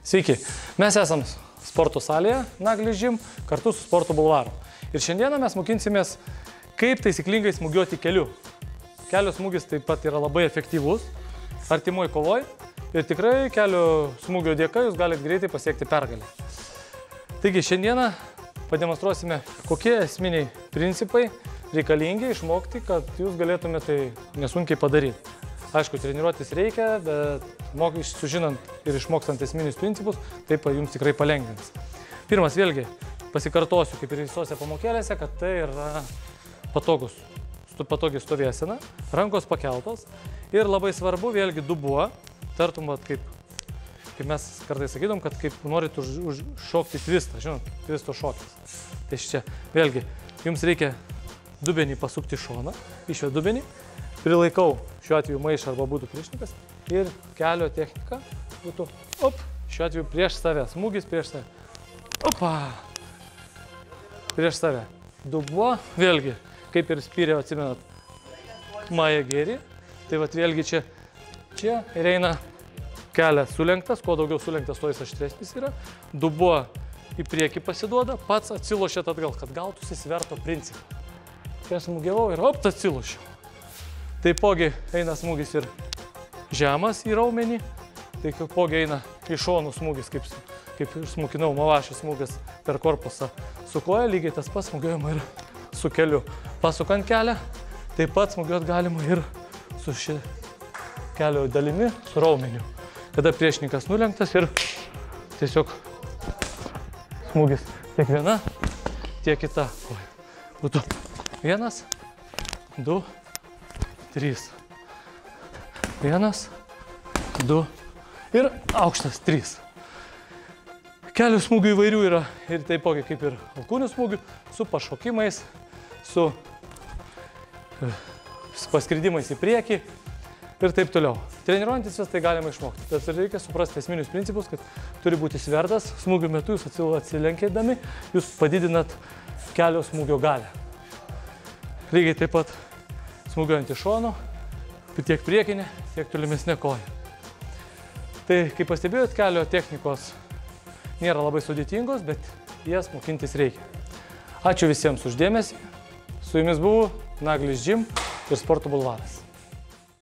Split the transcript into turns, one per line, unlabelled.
Sveiki, mes esam sporto salėje Naglis Gym kartu su Sporto bulvaru. Ir šiandieną mes mokinsimės, kaip taisyklingai smūgiuoti keliu. Kelio smūgis taip pat yra labai efektyvus, artimoj kovoj ir tikrai kelio smūgio dėka jūs galite greitai pasiekti pergalę. Taigi šiandieną pademonstruosime, kokie esminiai principai reikalingi išmokti, kad jūs galėtumėte tai nesunkiai padaryti. Aišku, treniruotis reikia, bet sužinant ir išmokstant esminius principus, taip jums tikrai palengvins. Pirmas, vėlgi, pasikartosiu, kaip ir visose pamokėlėse, kad tai yra patogi stovėsena, rankos pakeltos ir labai svarbu, vėlgi, dubuo, tartum, kaip mes kartais sakydom, kad kaip norit užšokti tvistą, žinot, tvisto šokis. Tai čia, vėlgi, jums reikia dubenį pasukti šoną, išved dubenį, prilaikau šiuo atveju maišą arba būtų priešininkas ir kelio technika būtų, šiuo atveju prieš save, smūgis prieš save, prieš save. Dubuo, vėlgi, kaip ir spyrė, atsimenat, Maja Geri, tai vat vėlgi čia ir eina kelias sulenktas, kuo daugiau sulenktas, tuo jis aštresnis yra, dubuo į priekį pasiduoda, pats atsilošėt atgal, kad gautųsi sverto principą. Kai aš smūgiavau ir atsilošiau. Taipogi eina smūgis ir žemas į raumenį, taipogi eina į šonų smūgis, kaip smūkinau, Mavašis smūgis per korpusą su koja, lygiai tas pats smūgiuojama ir su keliu. Pasukant kelią, taip pat smūgiuot galima ir su ši kelio dalimi, su raumeniu. Kada priešininkas nulenktas ir tiesiog smūgis tiek viena, tiek kita koja. Būtų 1, 2, 3. 1, 2 ir aukštas 3. Kelių smūgių įvairių yra ir taipogi kaip ir alkūnių smūgių, su pašokimais, su paskridimais į priekį ir taip toliau. Treniruojantis vis tai galima išmokti, bet reikia suprasti esminius principus, kad turi būti svertas, smūgių metu jūs atsilenkėdami, jūs padidinat kelio smūgio galią. Lygiai taip pat smūgiuojant iš šono, tiek priekinė, tiek tolimesnė koja. Tai, kaip pastebėjot, kelio technikos nėra labai sudėtingos, bet jas mokintis reikia. Ačiū visiems už dėmesį. Su jumis buvo Naglis Gym ir Sporto bulvaras.